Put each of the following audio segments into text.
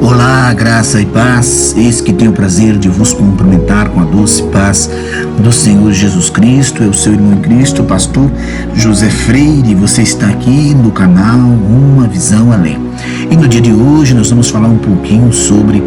Olá, graça e paz. Eis que tenho o prazer de vos cumprimentar com a doce paz do Senhor Jesus Cristo. Eu sou o irmão em Cristo, pastor José Freire, e você está aqui no canal Uma Visão Além. E no dia de hoje nós vamos falar um pouquinho sobre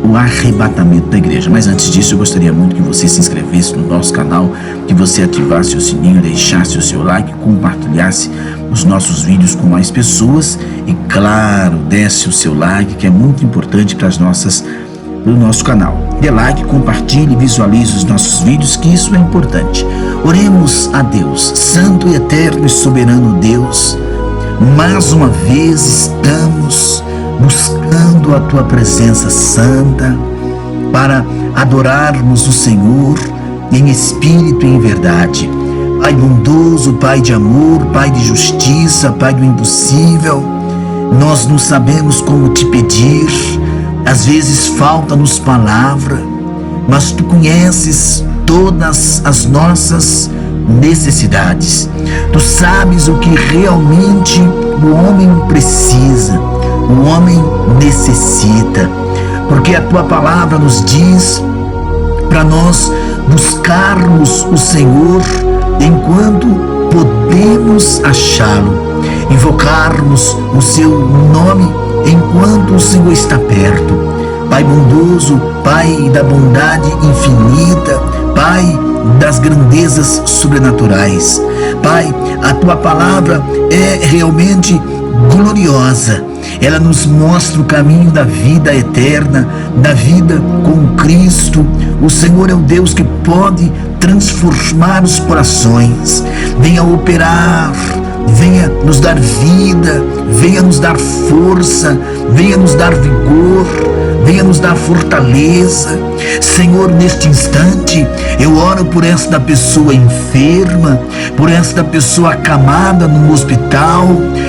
o arrebatamento da igreja. Mas antes disso, eu gostaria muito que você se inscrevesse no nosso canal, que você ativasse o sininho, deixasse o seu like, compartilhasse os nossos vídeos com mais pessoas e, claro, desse o seu like, que é muito importante para o nosso canal. Dê like, compartilhe, visualize os nossos vídeos, que isso é importante. Oremos a Deus, Santo e Eterno e Soberano Deus. Mais uma vez estamos buscando a Tua presença santa para adorarmos o Senhor em espírito e em verdade. Pai bondoso, Pai de amor, Pai de justiça, Pai do impossível, nós não sabemos como te pedir, às vezes falta-nos palavra, mas Tu conheces todas as nossas necessidades. Tu sabes o que realmente o homem precisa, o homem necessita, porque a Tua palavra nos diz para nós buscarmos o Senhor enquanto podemos achá-lo, invocarmos o Seu nome enquanto o Senhor está perto. Pai bondoso, Pai da bondade infinita, Pai das grandezas sobrenaturais. Pai, a Tua palavra é realmente gloriosa. Ela nos mostra o caminho da vida eterna, da vida com Cristo. O Senhor é o Deus que pode transformar os corações. Venha operar, venha nos dar vida, venha nos dar força, venha nos dar vigor, venha nos dar fortaleza. Senhor, neste instante, eu oro por esta pessoa enferma, por esta pessoa acamada no hospital,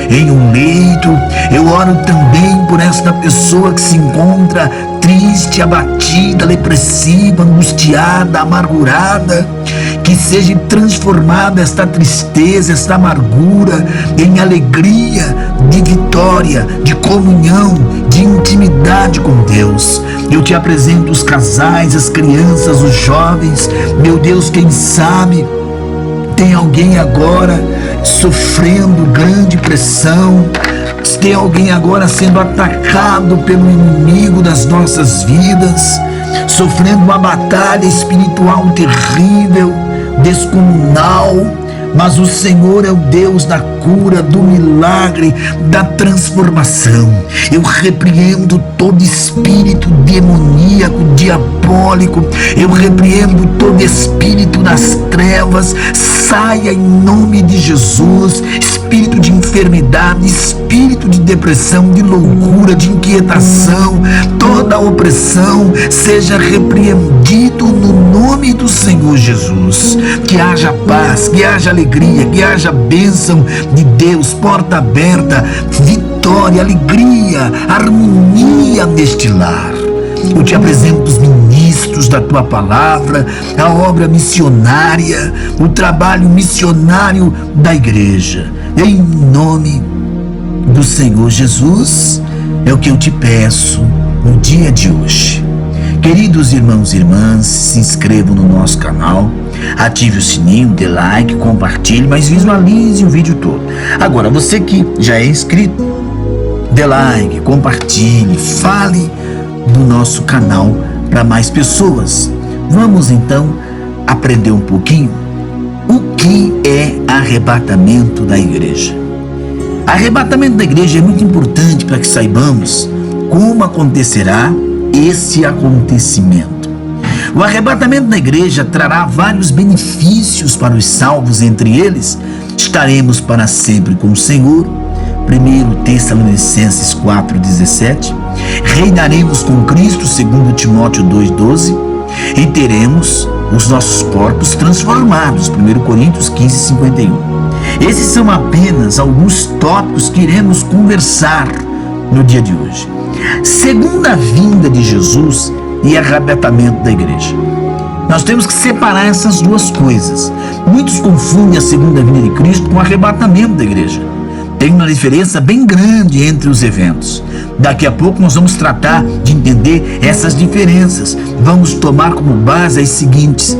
em um leito. Eu oro também por esta pessoa que se encontra triste, abatida, depressiva, angustiada, amargurada. Que seja transformada esta tristeza, esta amargura em alegria, de vitória, de comunhão, de intimidade com Deus. Eu te apresento os casais, as crianças, os jovens. Meu Deus, quem sabe tem alguém agora sofrendo grande pressão, tem alguém agora sendo atacado pelo inimigo das nossas vidas, sofrendo uma batalha espiritual terrível, descomunal. Mas o Senhor é o Deus da cura, do milagre, da transformação. Eu repreendo todo espírito demoníaco, diabólico. Eu repreendo todo espírito das trevas. Saia em nome de Jesus. Espírito de enfermidade, espírito de depressão, de loucura, de inquietação, toda opressão seja repreendido no nome do Senhor Jesus. Que haja paz, que haja alegria, que haja bênção de Deus, porta aberta, vitória, alegria, harmonia neste lar. Eu te apresento os ministros da Tua palavra, a obra missionária, o trabalho missionário da igreja. Em nome do Senhor Jesus, é o que eu te peço no dia de hoje. Queridos irmãos e irmãs, se inscrevam no nosso canal, ative o sininho, dê like, compartilhe, mas visualize o vídeo todo. Agora, você que já é inscrito, dê like, compartilhe, fale do nosso canal para mais pessoas. Vamos então aprender um pouquinho o que é arrebatamento da igreja. Arrebatamento da igreja é muito importante para que saibamos como acontecerá esse acontecimento. O arrebatamento da igreja trará vários benefícios para os salvos, entre eles, estaremos para sempre com o Senhor, 1 Tessalonicenses 4,17, reinaremos com Cristo, 2 Timóteo 2,12, e teremos os nossos corpos transformados, 1 Coríntios 15,51. Esses são apenas alguns tópicos que iremos conversar no dia de hoje. Segunda vinda de Jesus e arrebatamento da igreja. Nós temos que separar essas duas coisas. Muitos confundem a segunda vinda de Cristo com o arrebatamento da igreja. Tem uma diferença bem grande entre os eventos. Daqui a pouco nós vamos tratar de entender essas diferenças. Vamos tomar como base as seguintes: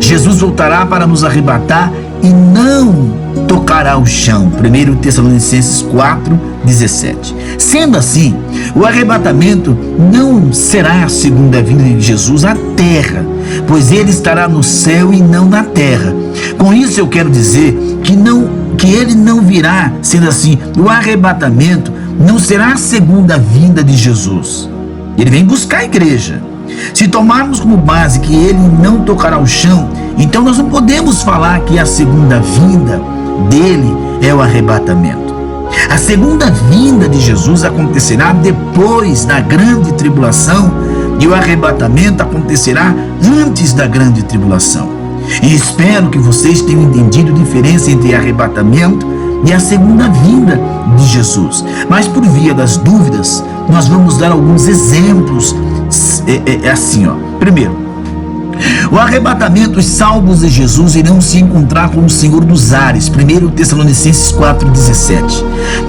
Jesus voltará para nos arrebatar e não tocará o chão. 1 Tessalonicenses 4:17. Sendo assim, o arrebatamento não será a segunda vinda de Jesus à terra, pois ele estará no céu e não na terra. Com isso eu quero dizer que ele não virá. Sendo assim, o arrebatamento não será a segunda vinda de Jesus. Ele vem buscar a igreja. Se tomarmos como base que ele não tocará o chão, então nós não podemos falar que a segunda vinda dele é o arrebatamento. A segunda vinda de Jesus acontecerá depois da grande tribulação e o arrebatamento acontecerá antes da grande tribulação. E espero que vocês tenham entendido a diferença entre arrebatamento e a segunda vinda de Jesus. Mas por via das dúvidas, nós vamos dar alguns exemplos. Assim, primeiro, o arrebatamento, os salvos de Jesus irão se encontrar com o Senhor dos ares. 1 Tessalonicenses 4:17.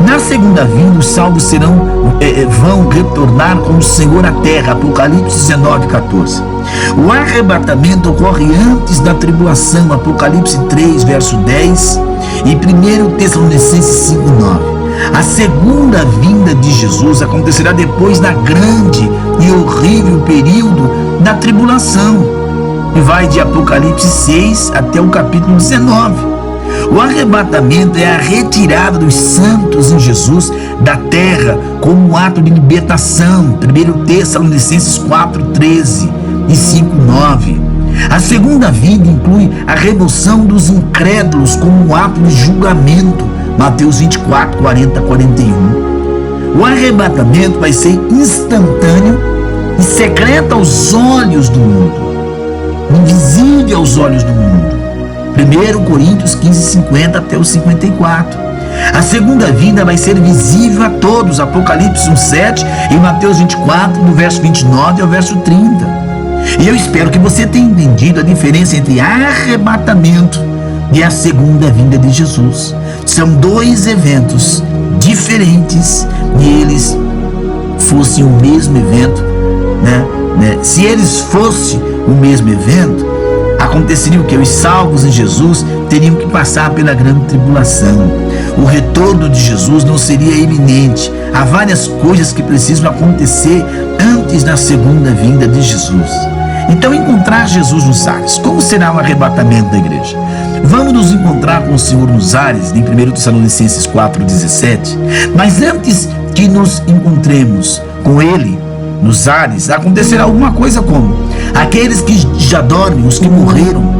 Na segunda vinda, os salvos vão retornar com o Senhor à terra. Apocalipse 19:14. O arrebatamento ocorre antes da tribulação. Apocalipse 3, verso 10 e 1 Tessalonicenses 5:9. A segunda vinda de Jesus acontecerá depois da grande e horrível período da tribulação, que vai de Apocalipse 6 até o capítulo 19. O arrebatamento é a retirada dos santos em Jesus da terra como um ato de libertação. 1 Tessalonicenses 4:13 e 5:9. A segunda vinda inclui a remoção dos incrédulos como um ato de julgamento. Mateus 24, 40, 41. O arrebatamento vai ser instantâneo e secreto aos olhos do mundo, invisível aos olhos do mundo. 1 Coríntios 15, 50 até o 54. A segunda vinda vai ser visível a todos. Apocalipse 1:7 e Mateus 24, do verso 29 ao verso 30. E eu espero que você tenha entendido a diferença entre arrebatamento e a segunda vinda de Jesus. São dois eventos diferentes e eles fossem o mesmo evento, Se eles fossem o mesmo evento, aconteceria o que? Os salvos em Jesus teriam que passar pela grande tribulação. O retorno de Jesus não seria iminente. Há várias coisas que precisam acontecer antes da segunda vinda de Jesus. Então, encontrar Jesus nos ares. Como será o arrebatamento da igreja? Vamos nos encontrar com o Senhor nos ares, em 1 Tessalonicenses 4:17. Mas antes que nos encontremos com Ele nos ares, acontecerá alguma coisa como: aqueles que já dormem, os que morreram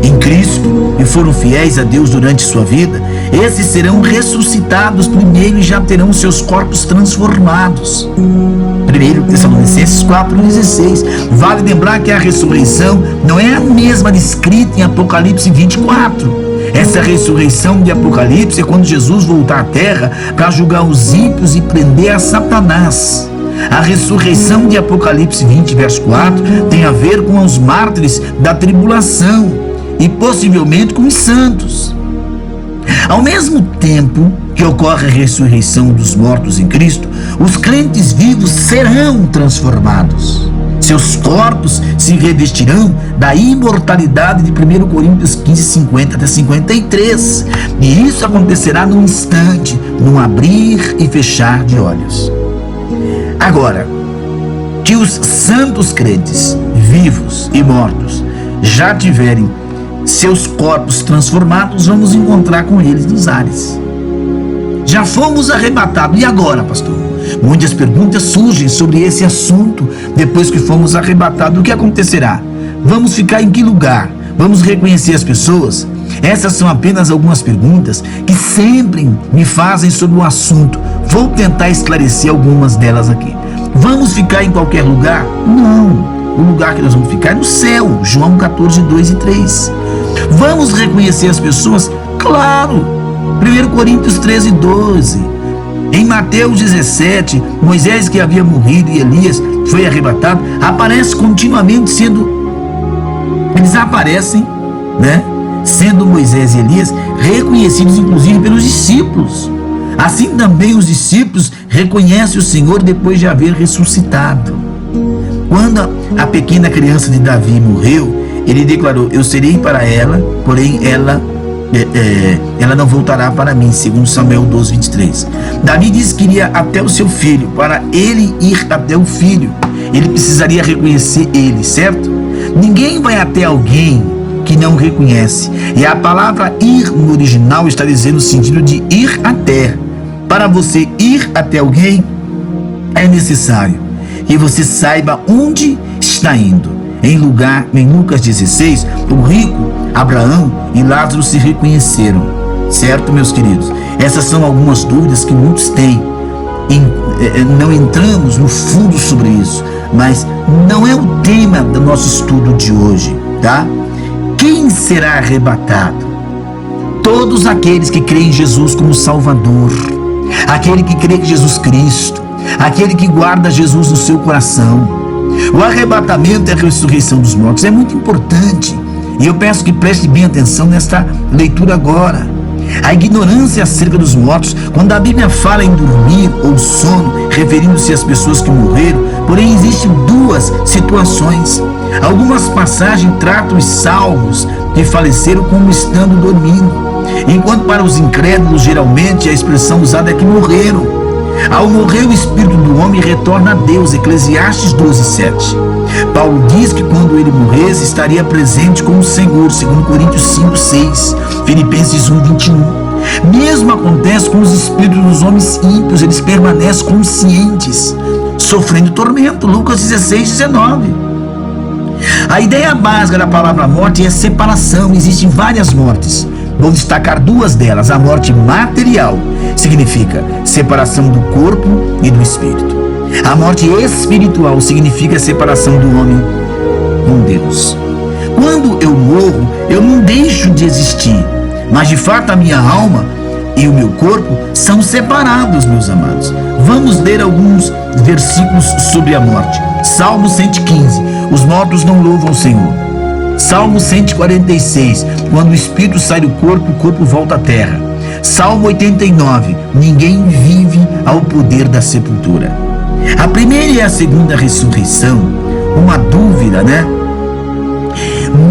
em Cristo e foram fiéis a Deus durante sua vida, esses serão ressuscitados primeiro e já terão seus corpos transformados. 1 Tessalonicenses 4:16. Vale lembrar que a ressurreição não é a mesma descrita em Apocalipse 24. Essa ressurreição de Apocalipse é quando Jesus voltar à terra para julgar os ímpios e prender a Satanás. A ressurreição de Apocalipse 20, verso 4, tem a ver com os mártires da tribulação e possivelmente com os santos. Ao mesmo tempo que ocorre a ressurreição dos mortos em Cristo, os crentes vivos serão transformados. Seus corpos se revestirão da imortalidade de 1 Coríntios 15, 50 até 53. E isso acontecerá num instante, num abrir e fechar de olhos. Agora, que os santos crentes, vivos e mortos, já tiverem seus corpos transformados, vamos encontrar com eles nos ares. Já fomos arrebatados. E agora, pastor? Muitas perguntas surgem sobre esse assunto. Depois que fomos arrebatados, o que acontecerá? Vamos ficar em que lugar? Vamos reconhecer as pessoas? Essas são apenas algumas perguntas que sempre me fazem sobre o assunto. Vou tentar esclarecer algumas delas aqui. Vamos ficar em qualquer lugar? Não. O lugar que nós vamos ficar é no céu. João 14, 2 e 3. Vamos reconhecer as pessoas? Claro. 1 Coríntios 13, 12. Em Mateus 17, Moisés, que havia morrido, e Elias foi arrebatado, aparece continuamente sendo eles aparecem, né, sendo Moisés e Elias reconhecidos inclusive pelos discípulos. Assim também os discípulos reconhecem o Senhor depois de haver ressuscitado. Quando a pequena criança de Davi morreu, ele declarou: eu serei para ela, porém ela não voltará para mim, segundo Samuel 12, 23. Davi disse que iria até o seu filho. Para ele ir até o filho, ele precisaria reconhecer ele, certo? Ninguém vai até alguém que não reconhece. E a palavra ir no original está dizendo o sentido de ir até. Para você ir até alguém, é necessário que você saiba onde está indo. Em Lucas 16, o rico, Abraão e Lázaro se reconheceram. Certo, meus queridos? Essas são algumas dúvidas que muitos têm. Não entramos no fundo sobre isso, mas não é o tema do nosso estudo de hoje, tá? Quem será arrebatado? Todos aqueles que creem em Jesus como Salvador, aquele que crê em Jesus Cristo, aquele que guarda Jesus no seu coração. O arrebatamento e a ressurreição dos mortos é muito importante, e eu peço que preste bem atenção nesta leitura agora. A ignorância acerca dos mortos, quando a Bíblia fala em dormir ou sono, referindo-se às pessoas que morreram, porém existem duas situações. Algumas passagens tratam os salvos que faleceram como estando dormindo, enquanto para os incrédulos geralmente a expressão usada é que morreram. Ao morrer, o espírito do homem retorna a Deus, Eclesiastes 12:7. Paulo diz que quando ele morresse, estaria presente com o Senhor, segundo Coríntios 5:6, Filipenses 1:21. Mesmo acontece com os espíritos dos homens ímpios, eles permanecem conscientes, sofrendo tormento, Lucas 16:19. A ideia básica da palavra morte é separação. Existem várias mortes. Vou destacar duas delas. A morte material significa separação do corpo e do espírito. A morte espiritual significa a separação do homem com Deus. Quando eu morro, eu não deixo de existir, mas de fato a minha alma e o meu corpo são separados, meus amados. Vamos ler alguns versículos sobre a morte. Salmo 115, os mortos não louvam o Senhor. Salmo 146, quando o espírito sai do corpo, o corpo volta à terra. Salmo 89, ninguém vive ao poder da sepultura. A primeira e a segunda ressurreição, uma dúvida, né,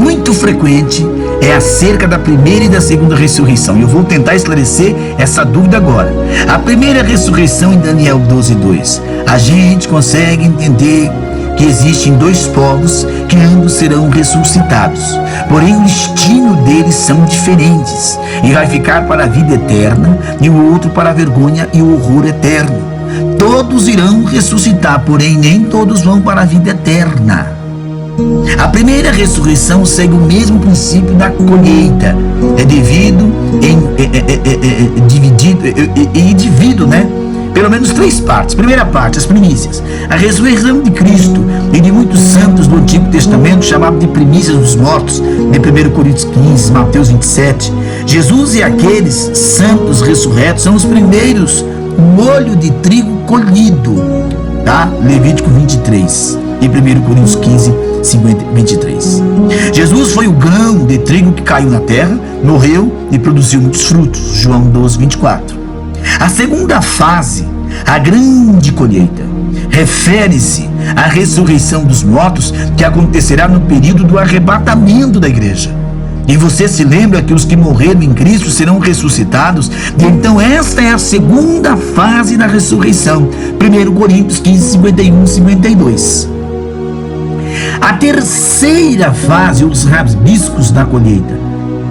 muito frequente é acerca da primeira e da segunda ressurreição. E eu vou tentar esclarecer essa dúvida agora. A primeira ressurreição em Daniel 12:2. A gente consegue entender que existem dois povos que ambos serão ressuscitados, porém o destino deles são diferentes, e vai ficar para a vida eterna e o outro para a vergonha e o horror eterno. Todos irão ressuscitar, porém nem todos vão para a vida eterna. A primeira ressurreição segue o mesmo princípio da colheita, dividido, né? Pelo menos três partes. Primeira parte, as primícias. A ressurreição de Cristo e de muitos santos do Antigo Testamento, chamado de primícias dos mortos, de 1 Coríntios 15, Mateus 27. Jesus e aqueles santos ressurretos são os primeiros molho de trigo colhido, tá? Levítico 23 e 1 Coríntios 15, 23. Jesus foi o grão de trigo que caiu na terra, morreu e produziu muitos frutos. João 12, 24. A segunda fase, a grande colheita, refere-se à ressurreição dos mortos que acontecerá no período do arrebatamento da igreja. E você se lembra que os que morreram em Cristo serão ressuscitados? E então esta é a segunda fase da ressurreição. 1 Coríntios 15, 51 e 52. A terceira fase, os rabiscos da colheita,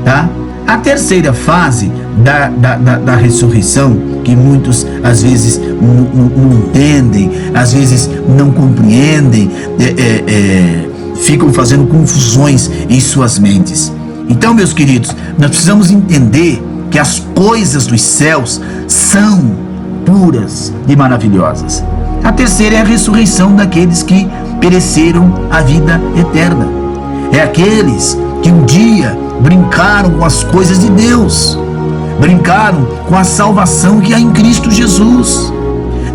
tá? A terceira fase da ressurreição, que muitos às vezes não entendem, às vezes não compreendem, ficam fazendo confusões em suas mentes. Então, meus queridos, nós precisamos entender que as coisas dos céus são puras e maravilhosas. A terceira é a ressurreição daqueles que pereceram a vida eterna. É aqueles que um dia brincaram com as coisas de Deus, brincaram com a salvação que há em Cristo Jesus,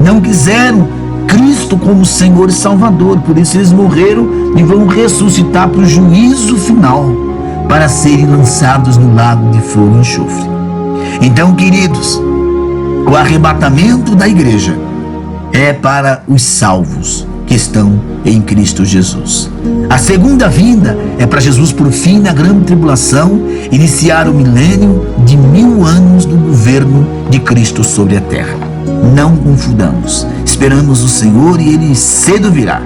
não quiseram Cristo como Senhor e Salvador. Por isso eles morreram e vão ressuscitar para o juízo final, para serem lançados no lago de fogo e enxofre. Então, queridos, o arrebatamento da igreja é para os salvos que estão em Cristo Jesus. A segunda vinda é para Jesus, por fim, na grande tribulação, iniciar o milênio de 1000 anos do governo de Cristo sobre a terra. Não confundamos. Esperamos o Senhor e Ele cedo virá.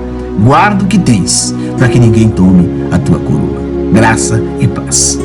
Guarda o que tens, para que ninguém tome a tua coroa. Graça e paz.